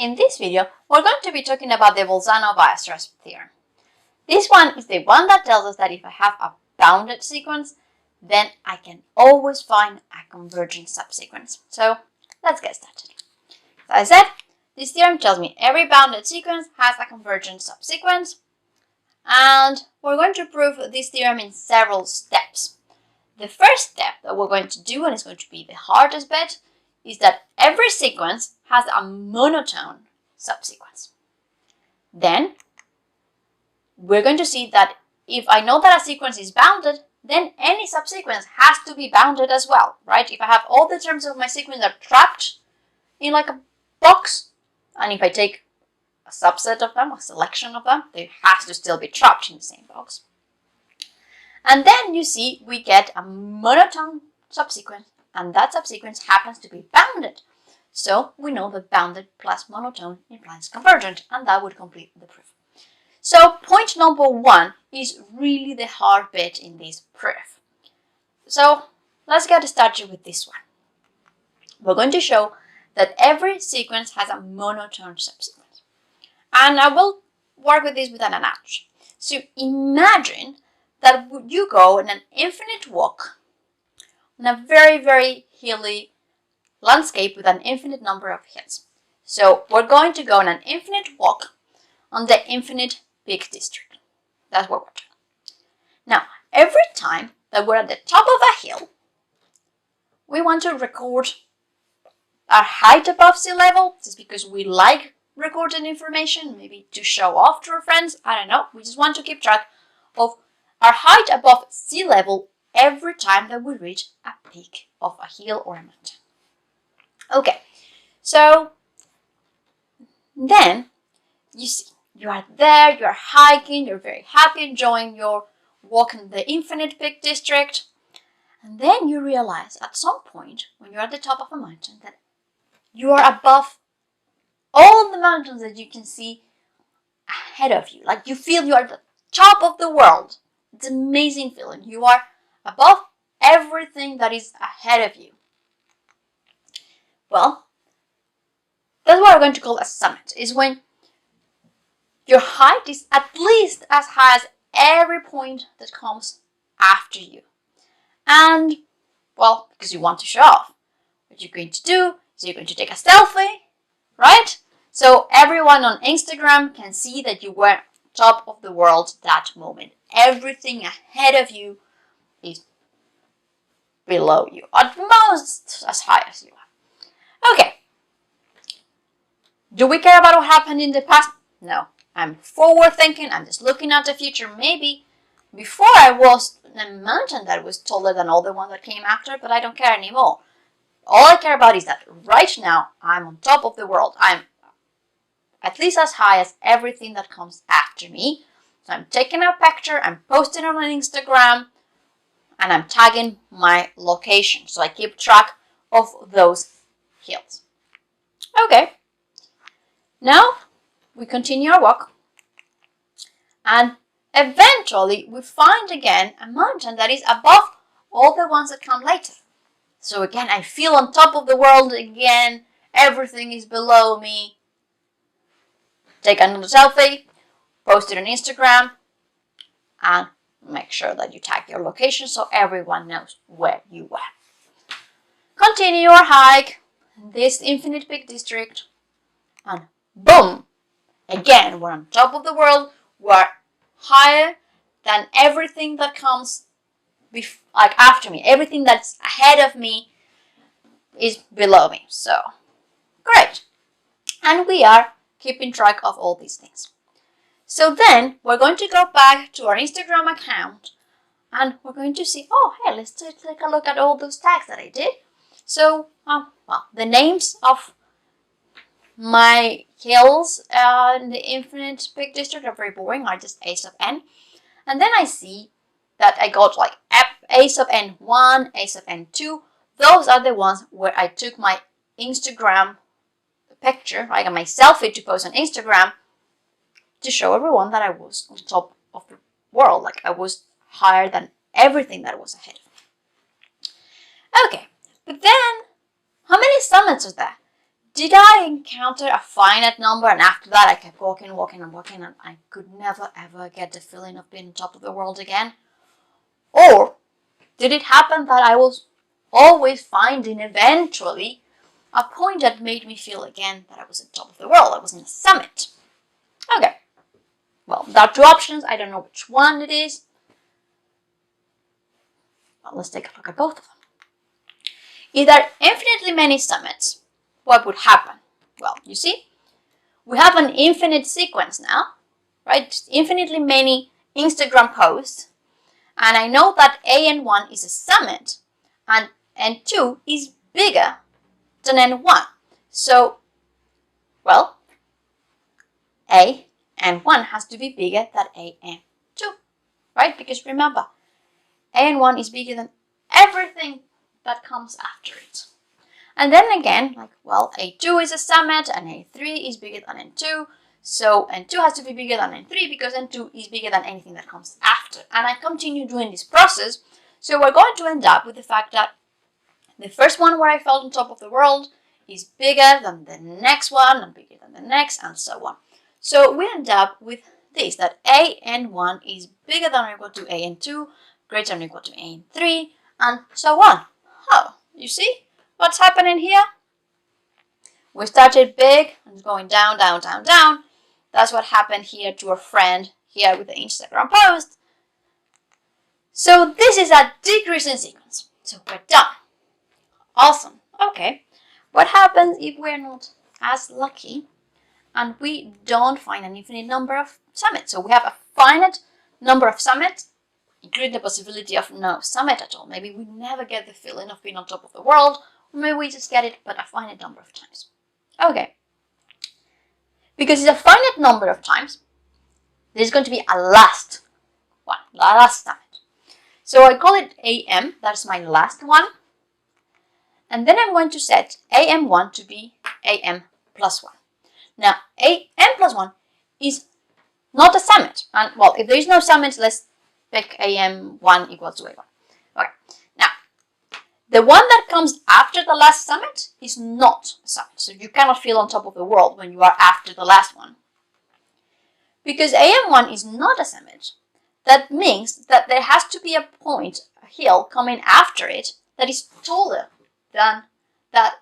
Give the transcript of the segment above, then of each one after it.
In this video, we're going to be talking about the Bolzano-Weierstrass theorem. This one is the one that tells us that if I have a bounded sequence, then I can always find a convergent subsequence. So let's get started. As I said, this theorem tells me every bounded sequence has a convergent subsequence, and we're going to prove this theorem in several steps. The first step that we're going to do, and it's going to be the hardest bit, is that every sequence has a monotone subsequence. Then we're going to see that if I know that a sequence is bounded, then any subsequence has to be bounded as well, right? If I have all the terms of my sequence are trapped in like a box, and if I take a subset of them, a selection of them, they have to still be trapped in the same box. And then you see we get a monotone subsequence, and that subsequence happens to be bounded. So we know that bounded plus monotone implies convergent, and that would complete the proof. So point number one is really the hard bit in this proof. So let's get started with this one. We're going to show that every sequence has a monotone subsequence. And I will work with this with an analogy. So imagine that you go in an infinite walk on a very, very hilly landscape with an infinite number of hills. So we're going to go on an infinite walk on the infinite peak district. That's what we're doing. Now, every time that we're at the top of a hill, we want to record our height above sea level, just because we like recorded information, maybe to show off to our friends, I don't know. We just want to keep track of our height above sea level every time that we reach a peak of a hill or a mountain. Okay, so then you see, you are there, you are hiking, you're very happy, enjoying your walk in the infinite peak district, and then you realize at some point when you're at the top of a mountain that you are above all the mountains that you can see ahead of you. Like you feel you are at the top of the world. It's an amazing feeling. You are above everything that is ahead of you. Well, that's what we're going to call a summit, is when your height is at least as high as every point that comes after you. And, well, because you want to show off, what you're going to do is you're going to take a selfie, right? So everyone on Instagram can see that you were top of the world that moment. Everything ahead of you is below you, at most as high as you are. Okay. Do we care about what happened in the past? No. I'm forward thinking. I'm just looking at the future. Maybe before I was in a mountain that was taller than all the ones that came after, but I don't care anymore. All I care about is that right now I'm on top of the world. I'm at least as high as everything that comes after me. So I'm taking a picture, I'm posting it on Instagram, and I'm tagging my location. So I keep track of those hills. Okay. Now we continue our walk. And eventually we find again a mountain that is above all the ones that come later. So again, I feel on top of the world again. Everything is below me. Take another selfie, post it on Instagram, and make sure that you tag your location so everyone knows where you were. Continue your hike in this infinite peak district, and boom! Again, we're on top of the world. We're higher than everything that comes after me. Everything that's ahead of me is below me. So, great. And we are keeping track of all these things. So then we're going to go back to our Instagram account and we're going to see, oh, hey, let's take a look at all those tags that I did. So, well, the names of my hills in the infinite peak district are very boring, are just ace of n. And then I see that I got like ace of n1, ace of n2. Those are the ones where I took my Instagram picture, like my selfie to post on Instagram, to show everyone that I was on top of the world, like I was higher than everything that was ahead of me. Okay, but then how many summits are there? did I encounter a finite number and after that I kept walking and I could never ever get the feeling of being on top of the world again? Or did it happen that I was always finding eventually a point that made me feel again that I was on top of the world, I was in a summit? Okay, well, there are two options. I don't know which one it is. Well, let's take a look at both of them. If there are infinitely many summits, what would happen? Well, you see, we have an infinite sequence now, right? Just infinitely many Instagram posts. And I know that AN1 is a summit and N2 is bigger than N1. So, well, AN1 has to be bigger than AN2, right? Because remember, AN1 is bigger than everything that comes after it. And then again, like, well, A2 is a summit and A3 is bigger than N2. So N2 has to be bigger than N3 because N2 is bigger than anything that comes after. And I continue doing this process. So we're going to end up with the fact that the first one where I felt on top of the world is bigger than the next one and bigger than the next and so on. So we end up with this, that AN1 is bigger than or equal to AN2, greater than or equal to AN3, and so on. Oh, you see what's happening here? We started big and going down, down, down, down. That's what happened here to our friend here with the Instagram post. So this is a decreasing sequence. So we're done. Awesome. Okay. What happens if we're not as lucky and we don't find an infinite number of summits? So we have a finite number of summits, including the possibility of no summit at all. Maybe we never get the feeling of being on top of the world, or maybe we just get it, but a finite number of times. Okay. Because it's a finite number of times, there's going to be a last one, the last summit. So I call it AM, that's my last one. And then I'm going to set AM1 to be AM plus 1. Now, AM plus 1 is not a summit. And well, if there is no summit, let's pick AM1 equals to A1. Okay. Now, the one that comes after the last summit is not a summit. So you cannot feel on top of the world when you are after the last one. Because AM1 is not a summit, that means that there has to be a point, a hill, coming after it that is taller than that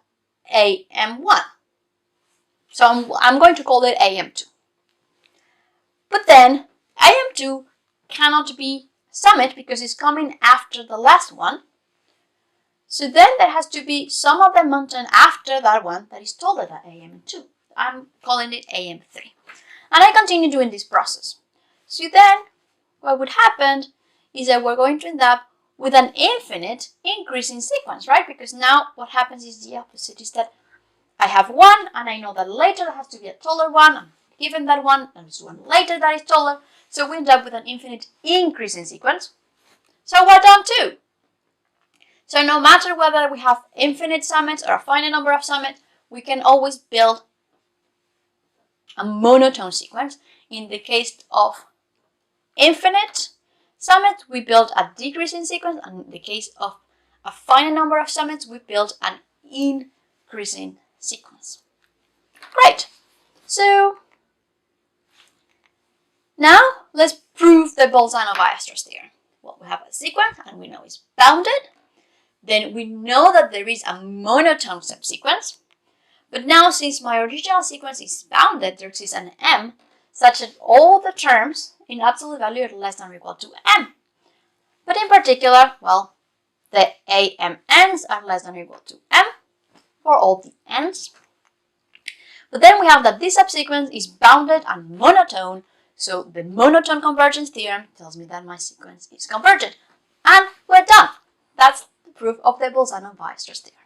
AM1. So I'm going to call it AM2. But then AM2 cannot be a summit because it's coming after the last one. So then there has to be some other mountain after that one that is taller than AM2. I'm calling it AM3. And I continue doing this process. So then what would happen is that we're going to end up with an infinite increasing sequence, right? Because now what happens is the opposite, is that I have one and I know that later there has to be a taller one. I'm given that one and there's one later that is taller. So we end up with an infinite increasing sequence. So we're done too. So no matter whether we have infinite summits or a finite number of summits, we can always build a monotone sequence. In the case of infinite summits, we build a decreasing sequence, and in the case of a finite number of summits, we build an increasing sequence. Great. So now let's prove the Bolzano-Weierstrass theorem. Well, we have a sequence and we know it's bounded. Then we know that there is a monotone subsequence. But now, since my original sequence is bounded, there exists an m such that all the terms in absolute value are less than or equal to m. But in particular, well, the AMNs are less than or equal to m for all the n's. But then we have that this subsequence is bounded and monotone, so the monotone convergence theorem tells me that my sequence is convergent. And we're done. That's the proof of the Bolzano-Weierstrass theorem.